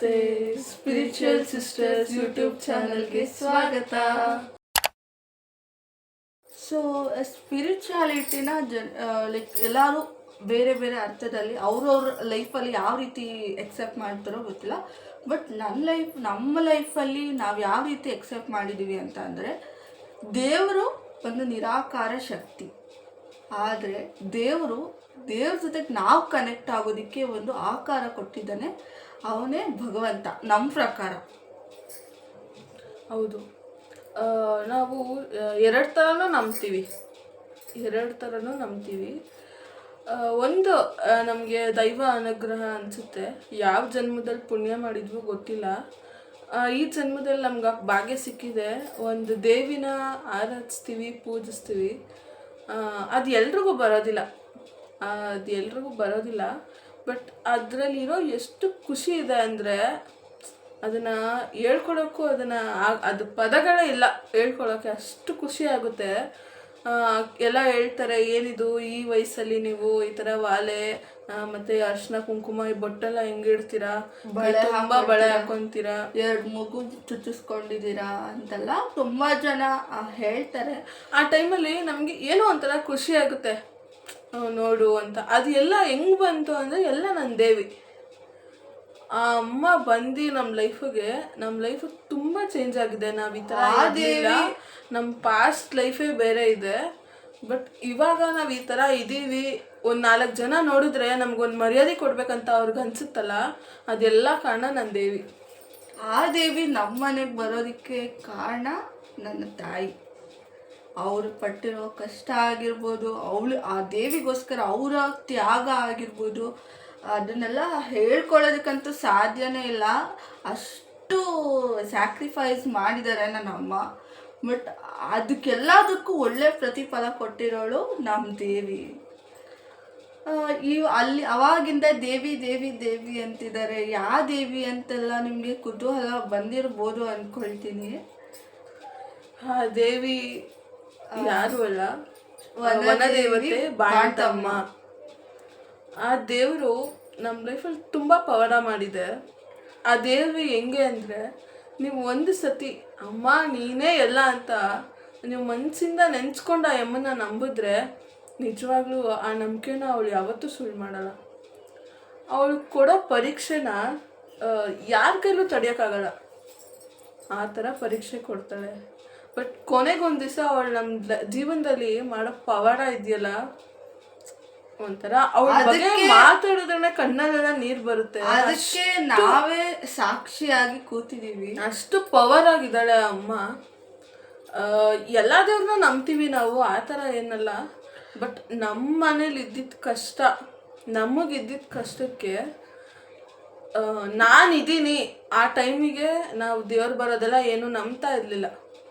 ನಮಸ್ತೆ spiritual sisters YouTube ಚಾನಲ್ಗೆ ಸ್ವಾಗತ. ಸೊ ಸ್ಪಿರಿಚುಯಾಲಿಟಿನ ಲೈಕ್ ಎಲ್ಲರೂ ಬೇರೆ ಬೇರೆ ಅರ್ಥದಲ್ಲಿ ಅವ್ರವ್ರ ಲೈಫಲ್ಲಿ ಯಾವ ರೀತಿ ಎಕ್ಸೆಪ್ಟ್ ಮಾಡ್ತಾರೋ ಗೊತ್ತಿಲ್ಲ. ಬಟ್ ನಮ್ಮ ಲೈಫಲ್ಲಿ ನಾವು ಯಾವ ರೀತಿ ಎಕ್ಸೆಪ್ಟ್ ಮಾಡಿದ್ದೀವಿ ಅಂತ ಅಂದರೆ, ದೇವರು ಒಂದು ನಿರಾಕಾರ ಶಕ್ತಿ. ಆದರೆ ದೇವ್ರ ಜೊತೆಗೆ ನಾವು ಕನೆಕ್ಟ್ ಆಗೋದಕ್ಕೆ ಒಂದು ಆಕಾರ ಕೊಟ್ಟಿದ್ದಾನೆ, ಅವನೇ ಭಗವಂತ ನಮ್ಮ ಪ್ರಕಾರ. ಹೌದು, ನಾವು ಎರಡು ಥರನೂ ನಂಬ್ತೀವಿ. ಒಂದು ನಮಗೆ ದೈವ ಅನುಗ್ರಹ ಅನಿಸುತ್ತೆ. ಯಾವ ಜನ್ಮದಲ್ಲಿ ಪುಣ್ಯ ಮಾಡಿದ್ವೋ ಗೊತ್ತಿಲ್ಲ, ಈ ಜನ್ಮದಲ್ಲಿ ನಮ್ಗೆ ಭಾಗ್ಯ ಸಿಕ್ಕಿದೆ. ಒಂದು ದೇವಿನ ಆರಾಧಿಸ್ತೀವಿ, ಪೂಜಿಸ್ತೀವಿ. ಅದು ಎಲ್ರಿಗೂ ಬರೋದಿಲ್ಲ. ಬಟ್ ಅದರಲ್ಲಿರೋ ಎಷ್ಟು ಖುಷಿ ಇದೆ ಅಂದರೆ, ಅದನ್ನು ಹೇಳ್ಕೊಳಕ್ಕೂ ಅದು ಪದಗಳೇ ಇಲ್ಲ ಹೇಳ್ಕೊಳಕ್ಕೆ, ಅಷ್ಟು ಖುಷಿ ಆಗುತ್ತೆ. ಎಲ್ಲ ಹೇಳ್ತಾರೆ, ಏನಿದು ಈ ವಯಸ್ಸಲ್ಲಿ ನೀವು ಈ ಥರ ವಾಲೆ ಮತ್ತು ಅರ್ಶಿನ ಕುಂಕುಮ ಈ ಬೊಟ್ಟೆಲ್ಲ ಹೆಂಗಿಡ್ತೀರಾ, ತುಂಬ ಬಳೆ ಹಾಕೊತೀರಾ, 2 ಮಗು ಚುಚ್ಚಿಸ್ಕೊಂಡಿದ್ದೀರಾ ಅಂತೆಲ್ಲ ತುಂಬ ಜನ ಹೇಳ್ತಾರೆ. ಆ ಟೈಮಲ್ಲಿ ನಮಗೆ ಏನೋ ಒಂಥರ ಖುಷಿ ಆಗುತ್ತೆ, ನೋಡು ಅಂತ. ಅದು ಎಲ್ಲ ಹೆಂಗೆ ಬಂತು ಅಂದರೆ, ಎಲ್ಲ ನನ್ನ ದೇವಿ ಆ ಅಮ್ಮ ಬಂದು ನಮ್ಮ ಲೈಫ್ ತುಂಬ ಚೇಂಜ್ ಆಗಿದೆ. ನಾವು ಈ ಥರ ಇದಿಲ್ಲ, ನಮ್ಮ ಪಾಸ್ಟ್ ಲೈಫೇ ಬೇರೆ ಇದೆ. ಬಟ್ ಇವಾಗ ನಾವು ಈ ಥರ ಇದ್ದೀವಿ. ಒಂದು 4 ಜನ ನೋಡಿದ್ರೆ ನಮ್ಗೊಂದು ಮರ್ಯಾದೆ ಕೊಡ್ಬೇಕಂತ ಅವ್ರಿಗೆ ಅನ್ಸುತ್ತಲ್ಲ, ಅದೆಲ್ಲ ಕಾರಣ ನನ್ನ ದೇವಿ. ಆ ದೇವಿ ನಮ್ಮ ಮನೆಗೆ ಬರೋದಕ್ಕೆ ಕಾರಣ ನನ್ನ ತಾಯಿ. ಅವರು ಪಟ್ಟಿರೋ ಕಷ್ಟ ಆಗಿರ್ಬೋದು, ಆ ದೇವಿಗೋಸ್ಕರ ಅವರ ತ್ಯಾಗ ಆಗಿರ್ಬೋದು, ಅದನ್ನೆಲ್ಲ ಹೇಳ್ಕೊಳ್ಳೋದಕ್ಕಂತೂ ಸಾಧ್ಯನೇ ಇಲ್ಲ. ಅಷ್ಟು ಸ್ಯಾಕ್ರಿಫೈಸ್ ಮಾಡಿದ್ದಾರೆ ನನ್ನ ಅಮ್ಮ. ಬಟ್ ಅದಕ್ಕೆಲ್ಲದಕ್ಕೂ ಒಳ್ಳೆ ಪ್ರತಿಫಲ ಕೊಟ್ಟಿರೋಳು ನಮ್ಮ ದೇವಿ. ಅವಾಗಿಂದ ದೇವಿ ದೇವಿ ದೇವಿ ಅಂತಿದ್ದಾರೆ. ಯಾವ ದೇವಿ ಅಂತೆಲ್ಲ ನಿಮಗೆ ಕುತೂಹಲ ಬಂದಿರ್ಬೋದು ಅಂದ್ಕೊಳ್ತೀನಿ. ಆ ದೇವಿ ಯಾರು ಅಲ್ಲ, ವನದೇವತೆ ಬಾಣ್ತಮ್ಮ. ಆ ದೇವರು ನಮ್ಮ ಲೈಫಲ್ಲಿ ತುಂಬ ಪವಾಡ ಮಾಡಿದೆ. ಆ ದೇವಿ ಹೆಂಗೆ ಅಂದರೆ, ನೀವು ಒಂದು ಸತಿ ಅಮ್ಮ ನೀನೇ ಎಲ್ಲ ಅಂತ ನೀವು ಮನಸ್ಸಿಂದ ನೆನೆಸ್ಕೊಂಡು ಆ ಅಮ್ಮನ ನಂಬಿದ್ರೆ, ನಿಜವಾಗ್ಲೂ ಆ ನಂಬಿಕೆನ ಅವಳು ಯಾವತ್ತೂ ಸುಳ್ಳು ಮಾಡಲ್ಲ. ಅವಳು ಕೊಡೋ ಪರೀಕ್ಷೆನ ಯಾರ ಕೈಲೂ ತಡೆಯೋಕ್ಕಾಗಲ್ಲ, ಆ ಥರ ಪರೀಕ್ಷೆ ಕೊಡ್ತಾಳೆ. ಬಟ್ ಕೊನೆಗೊಂದು ದಿವಸ ಅವಳು ನಮ್ಮ ಜೀವನದಲ್ಲಿ ಮಾಡೋ ಪವಾಡ ಇದೆಯಲ್ಲ, ಒಂಥರ ಅವಳ ಬಗ್ಗೆ ಮಾತಾಡೋದ್ರನ್ನ ಕಣ್ಣಲ್ಲೆಲ್ಲ ನೀರು ಬರುತ್ತೆ. ಅದಕ್ಕೆ ನಾವೇ ಸಾಕ್ಷಿಯಾಗಿ ಕೂತಿದ್ದೀವಿ. ಅಷ್ಟು ಪವರ್ ಆಗಿದ್ದಾಳೆ ಅಮ್ಮ. ಎಲ್ಲ ದೇವ್ರನ್ನ ನಂಬ್ತೀವಿ ನಾವು, ಆ ಥರ ಏನಲ್ಲ. ಬಟ್ ನಮ್ಮ ಮನೇಲಿ ಇದ್ದಿದ್ದ ಕಷ್ಟ, ನಮಗಿದ್ದಿದ್ದ ಕಷ್ಟಕ್ಕೆ ನಾನಿದ್ದೀನಿ ಆ ಟೈಮಿಗೆ ನಾವು ದೇವ್ರು ಬರೋದೆಲ್ಲ ಏನು ನಂಬ್ತಾ ಇರಲಿಲ್ಲ.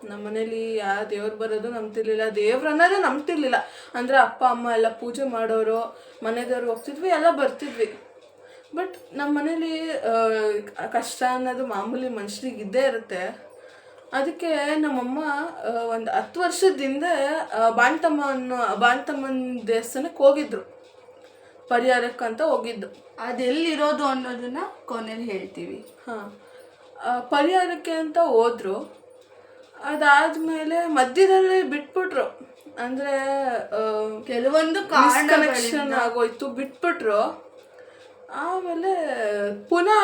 ನಮ್ಮ ಮನೇಲಿ ಯಾವ ದೇವ್ರು ಬರೋದು ನಂಬ್ತಿರ್ಲಿಲ್ಲ, ದೇವ್ರನ್ನೋದೇ ನಂಬ್ತಿರ್ಲಿಲ್ಲ. ಅಂದರೆ ಅಪ್ಪ ಅಮ್ಮ ಎಲ್ಲ ಪೂಜೆ ಮಾಡೋರು, ಮನೆದೇವ್ರು ಹೋಗ್ತಿದ್ವಿ, ಎಲ್ಲ ಬರ್ತಿದ್ವಿ. ಬಟ್ ನಮ್ಮ ಮನೇಲಿ ಕಷ್ಟ ಅನ್ನೋದು ಮಾಮೂಲಿ ಮನುಷ್ಯರಿಗೆ ಇದ್ದೇ ಇರುತ್ತೆ. ಅದಕ್ಕೆ ನಮ್ಮಮ್ಮ ಒಂದು 10 ವರ್ಷದಿಂದ ಬಾಣ್ತಮ್ಮನ ದೇವಸ್ಥಾನಕ್ಕೆ ಹೋಗಿದ್ರು, ಪರಿಹಾರಕ್ಕಂತ ಹೋಗಿದ್ದು. ಅದೆಲ್ಲಿರೋದು ಅನ್ನೋದನ್ನ ಕೊನೆಯಲ್ಲಿ ಹೇಳ್ತೀವಿ. ಪರಿಹಾರಕ್ಕೆ ಅಂತ ಹೋದ್ರು. ಅದಾದ್ಮೇಲೆ ಮಧ್ಯದಲ್ಲಿ ಬಿಟ್ಬಿಟ್ರು, ಅಂದರೆ ಕೆಲವೊಂದು ಕನೆಕ್ಷನ್ ಆಗೋಯ್ತು, ಬಿಟ್ಬಿಟ್ರು. ಆಮೇಲೆ ಪುನಃ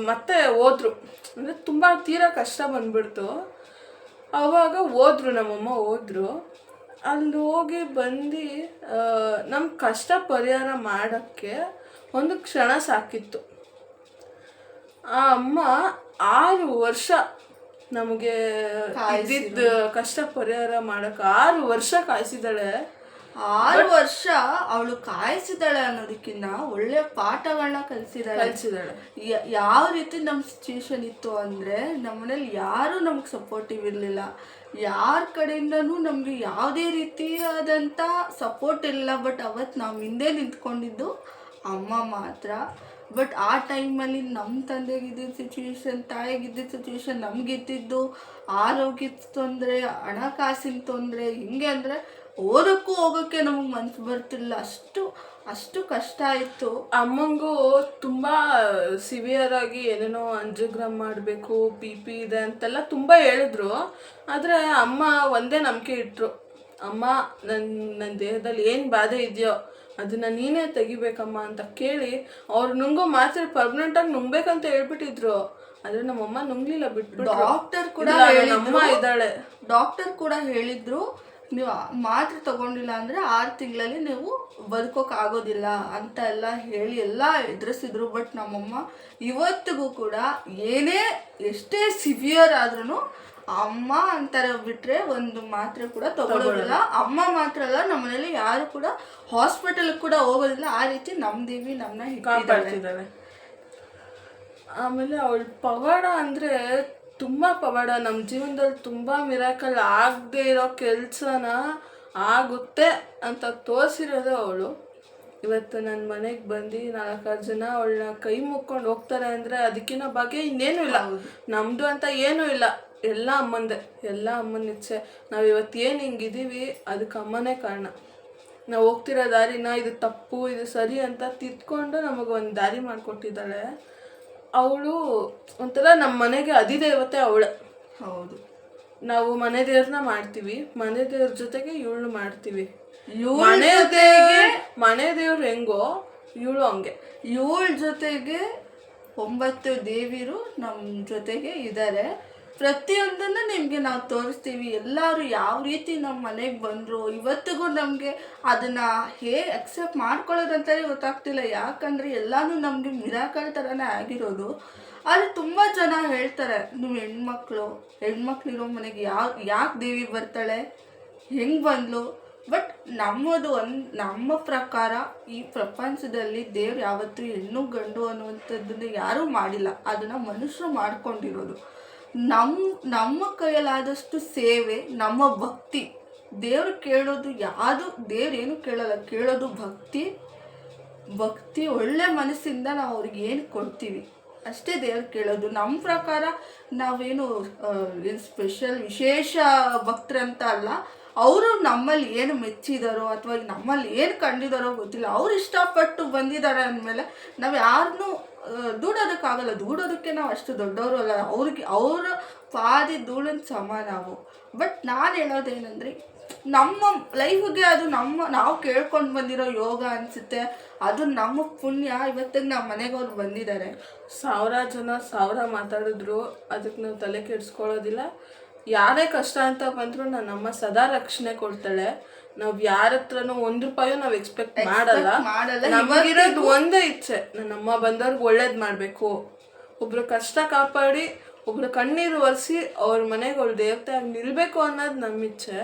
ಮತ್ತೆ ಹೋದ್ರು, ಅಂದರೆ ತುಂಬ ತೀರಾ ಕಷ್ಟ ಬಂದ್ಬಿಡ್ತು. ಆವಾಗ ನಮ್ಮಮ್ಮ ಹೋದ್ರು. ಅಲ್ಲಿ ಹೋಗಿ ಬಂದು ನಮ್ಮ ಕಷ್ಟ ಪರಿಹಾರ ಮಾಡೋಕ್ಕೆ ಒಂದು ಕ್ಷಣ ಸಾಕಿತ್ತು. ಆ ಅಮ್ಮ 6 ವರ್ಷ ನಮಗೆ ಇದ್ದಿದ್ದ ಕಷ್ಟ ಪರಿಹಾರ ಮಾಡೋಕ್ಕೆ 6 ವರ್ಷ ಕಾಯಿಸಿದಾಳೆ. 6 ವರ್ಷ ಅವಳು ಕಾಯಿಸಿದಾಳೆ ಅನ್ನೋದಕ್ಕಿಂತ ಒಳ್ಳೆ ಪಾಠಗಳನ್ನ ಕಲಿಸಿದಾಳೆ. ಯಾವ ರೀತಿ ನಮ್ಮ ಸಿಚುವೇಶನ್ ಇತ್ತು ಅಂದರೆ, ನಮ್ಮನೇಲಿ ಯಾರೂ ನಮ್ಗೆ ಸಪೋರ್ಟಿವ್ ಇರಲಿಲ್ಲ. ಯಾರ ಕಡೆಯಿಂದನೂ ನಮಗೆ ಯಾವುದೇ ರೀತಿಯಾದಂಥ ಸಪೋರ್ಟ್ ಇಲ್ಲ. ಬಟ್ ಅವತ್ತು ನಾವು ಹಿಂದೆ ನಿಂತ್ಕೊಂಡಿದ್ದು ಅಮ್ಮ ಮಾತ್ರ. ಬಟ್ ಆ ಟೈಮಲ್ಲಿ ನಮ್ಮ ತಂದೆಗಿದ್ದಿದ್ದ ಸಿಚುವೇಶನ್, ತಾಯಿಗಿದ್ದಿದ್ದ ಸಿಚುವೇಶನ್, ನಮಗಿದ್ದಿದ್ದು ಆರೋಗ್ಯದ ತೊಂದರೆ, ಹಣಕಾಸಿನ ತೊಂದರೆ, ಹಿಂಗೆ ಅಂದರೆ ಓದೋಕ್ಕೂ ಹೋಗೋಕ್ಕೆ ನಮಗೆ ಮನಸ್ಸು ಬರ್ತಿಲ್ಲ. ಅಷ್ಟು ಅಷ್ಟು ಕಷ್ಟ ಆಯಿತು. ಅಮ್ಮಂಗೂ ತುಂಬ ಸಿವಿಯರ್ ಆಗಿ ಏನೇನೋ ಅಂಜಿಯೋಗ್ರಾಮ್ ಮಾಡಬೇಕು, ಬಿ ಪಿ ಇದೆ ಅಂತೆಲ್ಲ ತುಂಬ ಹೇಳಿದ್ರು. ಆದರೆ ಅಮ್ಮ ಒಂದೇ ನಂಬಿಕೆ ಇಟ್ಟರು, ಅಮ್ಮ ನನ್ನ ದೇಹದಲ್ಲಿ ಏನು ಬಾಧೆ ಇದೆಯೋ ಅದನ್ನು ನೀನೇ ತೆಗಿಬೇಕಮ್ಮ ಅಂತ ಕೇಳಿ ಅವ್ರು ನುಂಗೋ ಮಾತ್ರೆ ಪರ್ಮನೆಂಟಾಗಿ ನುಂಗ್ಬೇಕಂತ ಹೇಳ್ಬಿಟ್ಟಿದ್ರು. ಆದರೆ ನಮ್ಮಮ್ಮ ನುಂಗ್ಲಿಲ್ಲ, ಬಿಟ್ಬಿಟ್ಟು. ಡಾಕ್ಟರ್ ಕೂಡ ನಮ್ಮ ಇದ್ದಾಳೆ. ಡಾಕ್ಟರ್ ಕೂಡ ಹೇಳಿದ್ರು, ನೀವು ಮಾತ್ರೆ ತಗೊಂಡಿಲ್ಲ ಅಂದರೆ 6 ತಿಂಗಳಲ್ಲಿ ನೀವು ಬದುಕೋಕ್ಕಾಗೋದಿಲ್ಲ ಅಂತ ಎಲ್ಲ ಹೇಳಿ ಎಲ್ಲ ಎದುರಿಸಿದ್ರು. ಬಟ್ ನಮ್ಮಮ್ಮ ಇವತ್ತಿಗೂ ಕೂಡ ಏನೇ ಎಷ್ಟೇ ಸಿವಿಯರ್ ಆದ್ರೂ ಅಮ್ಮ ಅಂತಾರೆ ಬಿಟ್ಟರೆ ಒಂದು ಮಾತ್ರೆ ಕೂಡ ತಗೊಳ್ಳೋದಿಲ್ಲ. ಅಮ್ಮ ಮಾತ್ರ ಅಲ್ಲ, ನಮ್ಮ ಮನೇಲಿ ಯಾರು ಕೂಡ ಹಾಸ್ಪಿಟಲ್ಗೆ ಕೂಡ ಹೋಗೋದಿಲ್ಲ. ಆ ರೀತಿ ನಮ್ಮ ದೇವಿ ನಮ್ಮನ್ನ ಕಾಪಾಡ್ತಿದ್ದಾಳೆ. ಆಮೇಲೆ ಅವಳ ಪವಾಡ ಅಂದರೆ ತುಂಬ ಪವಾಡ. ನಮ್ಮ ಜೀವನದಲ್ಲಿ ತುಂಬ ಮಿರಾಕಲ್ ಆಗದೆ ಇರೋ ಕೆಲಸನ ಆಗುತ್ತೆ ಅಂತ ತೋರಿಸಿರೋದು ಅವಳು. ಇವತ್ತು ನನ್ನ ಮನೆಗೆ ಬಂದು 4-5 ಜನ ಅವಳನ್ನ ಕೈ ಮುಕ್ಕೊಂಡು ಹೋಗ್ತಾರೆ ಅಂದರೆ ಅದಕ್ಕಿಂತ ಬಗ್ಗೆ ಇನ್ನೇನು ಇಲ್ಲ. ನಮ್ಮದು ಅಂತ ಏನೂ ಇಲ್ಲ, ಎಲ್ಲ ಅಮ್ಮಂದೆ, ಎಲ್ಲ ಅಮ್ಮನ ಇಚ್ಛೆ. ನಾವು ಇವತ್ತು ಏನು ಹಿಂಗಿದ್ದೀವಿ ಅದಕ್ಕೆ ಅಮ್ಮನೇ ಕಾರಣ. ನಾವು ಹೋಗ್ತಿರೋ ದಾರಿನ ಇದು ತಪ್ಪು ಇದು ಸರಿ ಅಂತ ತಿದ್ಕೊಂಡು ನಮಗೊಂದು ದಾರಿ ಮಾಡಿಕೊಟ್ಟಿದ್ದಾಳೆ. ಅವಳು ಒಂಥರ ನಮ್ಮ ಮನೆಗೆ ಅಧಿದೇವತೆ ಅವಳೆ. ಹೌದು, ನಾವು ಮನೆ ದೇವ್ರನ್ನ ಮಾಡ್ತೀವಿ, ಮನೆ ದೇವ್ರ ಜೊತೆಗೆ ಇವಳು ಮಾಡ್ತೀವಿ. ಮನೆ ದೇವ್ರು ಹೆಂಗೋ ಇವಳು ಹಂಗೆ. ಇವಳ ಜೊತೆಗೆ 9 ದೇವಿರು ನಮ್ಮ ಜೊತೆಗೆ ಇದ್ದಾರೆ. ಪ್ರತಿಯೊಂದನ್ನು ನಿಮಗೆ ನಾವು ತೋರಿಸ್ತೀವಿ. ಎಲ್ಲರೂ ಯಾವ ರೀತಿ ನಮ್ಮ ಮನೆಗೆ ಬಂದರು ಇವತ್ತಿಗೂ ನಮಗೆ ಅದನ್ನು ಹೇಗೆ ಅಕ್ಸೆಪ್ಟ್ ಮಾಡ್ಕೊಳ್ಳೋದಂತಲೇ ಗೊತ್ತಾಗ್ತಿಲ್ಲ. ಯಾಕಂದರೆ ಎಲ್ಲನೂ ನಮಗೆ ಮಿರಾಕಲ್ ಥರನೇ ಆಗಿರೋದು. ಆದರೆ ತುಂಬ ಜನ ಹೇಳ್ತಾರೆ, ನೀವು ಹೆಣ್ಮಕ್ಳಿರೋ ಮನೆಗೆ ಯಾಕೆ ದೇವಿ ಬರ್ತಾಳೆ, ಹೆಂಗೆ ಬಂದ್ಲು? ಬಟ್ ನಮ್ಮ ಪ್ರಕಾರ ಈ ಪ್ರಪಂಚದಲ್ಲಿ ದೇವ್ರು ಯಾವತ್ತೂ ಹೆಣ್ಣು ಗಂಡು ಅನ್ನುವಂಥದ್ದನ್ನು ಯಾರೂ ಮಾಡಿಲ್ಲ. ಅದನ್ನು ಮನುಷ್ಯರು ಮಾಡ್ಕೊಂಡಿರೋದು. ನಮ್ಮ ಕೈಯಲ್ಲಾದಷ್ಟು ಸೇವೆ, ನಮ್ಮ ಭಕ್ತಿ. ದೇವ್ರು ಕೇಳೋದು ದೇವ್ರೇನು ಕೇಳಲ್ಲ, ಕೇಳೋದು ಭಕ್ತಿ ಒಳ್ಳೆ ಮನಸ್ಸಿಂದ ನಾವು ಅವ್ರಿಗೆ ಏನು ಕೊಡ್ತೀವಿ ಅಷ್ಟೇ ದೇವ್ರು ಕೇಳೋದು. ನಮ್ಮ ಪ್ರಕಾರ ನಾವೇನು ಸ್ಪೆಷಲ್ ವಿಶೇಷ ಭಕ್ತರಂತ ಅಲ್ಲ. ಅವರು ನಮ್ಮಲ್ಲಿ ಏನು ಮೆಚ್ಚಿದಾರೋ ಅಥವಾ ನಮ್ಮಲ್ಲಿ ಏನು ಕಂಡಿದಾರೋ ಗೊತ್ತಿಲ್ಲ, ಅವ್ರು ಇಷ್ಟಪಟ್ಟು ಬಂದಿದ್ದಾರೆ ಅಂದಮೇಲೆ ನಾವು ಯಾರನ್ನೂ ದೂಡೋದಕ್ಕಾಗಲ್ಲ. ದೂಡೋದಕ್ಕೆ ನಾವು ಅಷ್ಟು ದೊಡ್ಡವರು ಅಲ್ಲ, ಅವರ ಪಾದಿ ಧೂಳನ ಸಮ ನಾವು. ಬಟ್ ನಾನು ಹೇಳೋದೇನೆಂದರೆ, ನಮ್ಮ ಲೈಫಿಗೆ ಅದು ನಾವು ಕೇಳ್ಕೊಂಡು ಬಂದಿರೋ ಯೋಗ ಅನಿಸುತ್ತೆ. ಅದು ನಮ್ಮ ಪುಣ್ಯ. ಇವತ್ತಿಗೆ ನಮ್ಮ ಮನೆಗೆ ಅವ್ರು ಬಂದಿದ್ದಾರೆ. 1000 ಜನ 1000 ಮಾತಾಡಿದ್ರು ಅದಕ್ಕೆ ನಾವು ತಲೆ ಕೆಡಿಸ್ಕೊಳ್ಳೋದಿಲ್ಲ. ಯಾರೇ ಕಷ್ಟ ಅಂತ ಬಂದರೂ ನನ್ನಮ್ಮ ಸದಾ ರಕ್ಷಣೆ ಕೊಡ್ತಾಳೆ. ನಾವು ಯಾರ ಹತ್ರನೂ 1 ರೂಪಾಯೂ ನಾವು ಎಕ್ಸ್ಪೆಕ್ಟ್ ಮಾಡಲ್ಲ. ನಮಗಿರೋದು ಒಂದೇ ಇಚ್ಛೆ, ನನ್ನಮ್ಮ ಬಂದವ್ರಿಗೆ ಒಳ್ಳೇದು ಮಾಡಬೇಕು, ಒಬ್ರು ಕಷ್ಟ ಕಾಪಾಡಿ ಒಬ್ರು ಕಣ್ಣೀರು ಒರೆಸಿ ಅವ್ರ ಮನೆಗೆ ಅವಳು ದೇವತೆ ಆಗಿ ನಿಲ್ಲಬೇಕು ಅನ್ನೋದು ನಮ್ಮ ಇಚ್ಛೆ.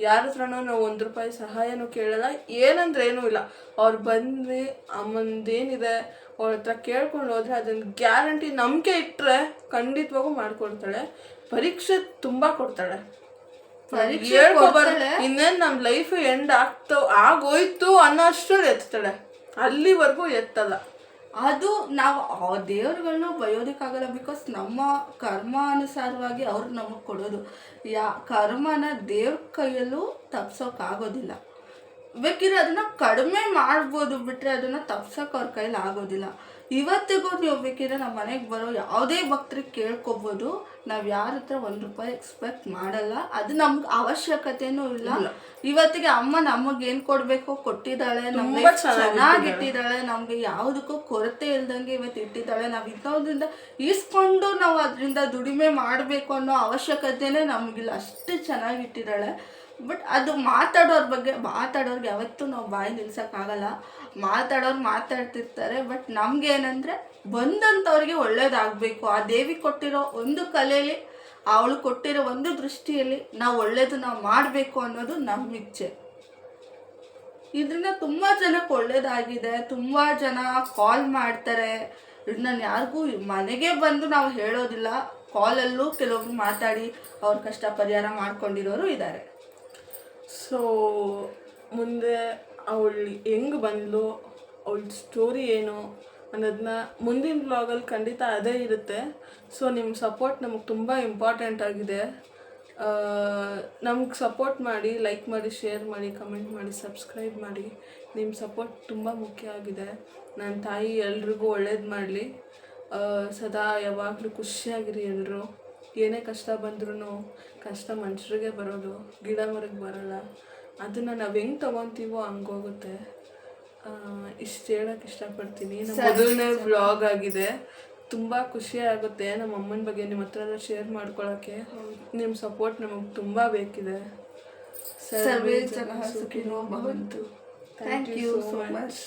ಯಾರ ಹತ್ರನೂ ನಾವು 1 ರೂಪಾಯಿ ಸಹಾಯನೂ ಕೇಳಲ್ಲ. ಏನಂದ್ರೆ ಏನೂ ಇಲ್ಲ, ಅವ್ರು ಬಂದು ಅಮ್ಮಂದೇನಿದೆ ಅವ್ರ ಹತ್ರ ಕೇಳ್ಕೊಂಡು ಹೋದ್ರೆ ಅದನ್ನು ಗ್ಯಾರಂಟಿ ನಂಬಿಕೆ ಇಟ್ಟರೆ ಖಂಡಿತವಾಗೂ ಮಾಡಿಕೊಡ್ತಾಳೆ. ಪರೀಕ್ಷೆ ತುಂಬ ಕೊಡ್ತಾಳೆ. ಇನ್ನೇನು ನಮ್ಮ ಲೈಫ್ ಎಂಡ್ ಆಗೋಯ್ತು ಅನ್ನೋ ಅಷ್ಟರಲ್ಲಿ ಎತ್ತಾಳೆ, ಅಲ್ಲಿವರೆಗೂ ಎತ್ತಲ್ಲ. ಅದು ನಾವು ದೇವ್ರುಗಳನ್ನೂ ಬಯೋದಕ್ಕಾಗಲ್ಲ. ಬಿಕಾಸ್ ನಮ್ಮ ಕರ್ಮ ಅನುಸಾರವಾಗಿ ಅವ್ರು ನಮಗೆ ಕೊಡೋದು. ಕರ್ಮನ ದೇವ್ರ ಕೈಯಲ್ಲೂ ತಪ್ಸೋಕ್ಕಾಗೋದಿಲ್ಲ. ಬೇಕಿದ್ರೆ ಅದನ್ನು ಕಡಿಮೆ ಮಾಡ್ಬೋದು, ಬಿಟ್ಟರೆ ಅದನ್ನು ತಪ್ಸೋಕೆ ಅವ್ರ ಕೈಲಿ ಆಗೋದಿಲ್ಲ. ಇವತ್ತಿಗೂ ನೀವು ಬೇಕಿದ್ರೆ ನಮ್ಮ ಮನೆಗೆ ಬರೋ ಯಾವುದೇ ಭಕ್ತರಿಗೆ ಕೇಳ್ಕೊಬೋದು. ನಾವು ಯಾರ ಹತ್ರ 1 ರೂಪಾಯಿ ಎಕ್ಸ್ಪೆಕ್ಟ್ ಮಾಡಲ್ಲ, ಅದು ನಮ್ಗೆ ಅವಶ್ಯಕತೆನೂ ಇಲ್ಲ. ಇವತ್ತಿಗೆ ಅಮ್ಮ ನಮಗೇನು ಕೊಡಬೇಕೋ ಕೊಟ್ಟಿದ್ದಾಳೆ, ನಮಗೆ ಚೆನ್ನಾಗಿಟ್ಟಿದ್ದಾಳೆ, ನಮಗೆ ಯಾವುದಕ್ಕೂ ಕೊರತೆ ಇಲ್ದಂಗೆ ಇವತ್ತು ಇಟ್ಟಿದ್ದಾಳೆ. ನಾವು ಇನ್ನೊಂದರಿಂದ ಈಸ್ಕೊಂಡು ನಾವು ಅದರಿಂದ ದುಡಿಮೆ ಮಾಡಬೇಕು ಅನ್ನೋ ಅವಶ್ಯಕತೆನೇ ನಮಗಿಲ್ಲ, ಅಷ್ಟು ಚೆನ್ನಾಗಿಟ್ಟಿದ್ದಾಳೆ. ಬಟ್ ಅದು ಮಾತಾಡೋರ್ಗೆ ಯಾವತ್ತೂ ನಾವು ಬಾಯಿ ನಿಲ್ಸೋಕ್ಕಾಗಲ್ಲ. ಮಾತಾಡೋರು ಮಾತಾಡ್ತಿರ್ತಾರೆ. ಬಟ್ ನಮಗೇನಂದರೆ ಬಂದಂಥವ್ರಿಗೆ ಒಳ್ಳೇದಾಗಬೇಕು. ಆ ದೇವಿ ಕೊಟ್ಟಿರೋ ಒಂದು ಕಲೆಯಲ್ಲಿ, ಅವಳು ಕೊಟ್ಟಿರೋ ಒಂದು ದೃಷ್ಟಿಯಲ್ಲಿ ನಾವು ಒಳ್ಳೇದು ನಾವು ಮಾಡಬೇಕು ಅನ್ನೋದು ನಮ್ಮ ಇಚ್ಛೆ. ಇದರಿಂದ ತುಂಬ ಜನಕ್ಕೆ ಒಳ್ಳೇದಾಗಿದೆ. ತುಂಬ ಜನ ಕಾಲ್ ಮಾಡ್ತಾರೆ. ನಾನು ಯಾರಿಗೂ ಮನೆಗೆ ಬಂದು ನಾವು ಹೇಳೋದಿಲ್ಲ, ಕಾಲಲ್ಲೂ ಕೆಲವೊಬ್ರು ಮಾತಾಡಿ ಅವ್ರ ಕಷ್ಟ ಪರಿಹಾರ ಮಾಡ್ಕೊಂಡಿರೋರು ಇದ್ದಾರೆ. ಸೊ ಮುಂದೆ ಅವಳು ಹೆಂಗೆ ಬಂದಳು, ಅವಳ ಸ್ಟೋರಿ ಏನು ಅನ್ನೋದನ್ನ ಮುಂದಿನ ಬ್ಲಾಗಲ್ಲಿ ಖಂಡಿತ ಅದೇ ಇರುತ್ತೆ. ಸೊ ನಿಮ್ಮ ಸಪೋರ್ಟ್ ನಮಗೆ ತುಂಬ ಇಂಪಾರ್ಟೆಂಟ್ ಆಗಿದೆ. ನಮ್ಗೆ ಸಪೋರ್ಟ್ ಮಾಡಿ, ಲೈಕ್ ಮಾಡಿ, ಶೇರ್ ಮಾಡಿ, ಕಮೆಂಟ್ ಮಾಡಿ, ಸಬ್ಸ್ಕ್ರೈಬ್ ಮಾಡಿ. ನಿಮ್ಮ ಸಪೋರ್ಟ್ ತುಂಬ ಮುಖ್ಯ ಆಗಿದೆ. ನನ್ನ ತಾಯಿ ಎಲ್ರಿಗೂ ಒಳ್ಳೇದು ಮಾಡಲಿ. ಸದಾ ಯಾವಾಗಲೂ ಖುಷಿಯಾಗಿರಿ ಎಲ್ಲರೂ. ಏನೇ ಕಷ್ಟ ಬಂದ್ರೂ ಕಷ್ಟ ಮನುಷ್ಯರಿಗೆ ಬರೋದು, ಗಿಡ ಮರಕ್ಕೆ ಬರೋಲ್ಲ. ಅದನ್ನು ನಾವು ಹೆಂಗೆ ತೊಗೊತೀವೋ ಹಂಗೋಗುತ್ತೆ. ಇಷ್ಟು ಹೇಳೋಕ್ಕೆ ಇಷ್ಟಪಡ್ತೀನಿ. ನಮ್ಮ ಮೊದಲನೇ ವ್ಲಾಗ್ ಆಗಿದೆ. ತುಂಬ ಖುಷಿ ಆಗುತ್ತೆ ನಮ್ಮ ಅಮ್ಮನ ಬಗ್ಗೆ ನಿಮ್ಮ ಹತ್ರ ಎಲ್ಲ ಶೇರ್ ಮಾಡ್ಕೊಳ್ಳೋಕ್ಕೆ. ನಿಮ್ಮ ಸಪೋರ್ಟ್ ನಮಗೆ ತುಂಬ ಬೇಕಿದೆ. ಸರ್ವೇ ಜನ ಸುಖಿನೋ ಭವಂತು. Thank you so much.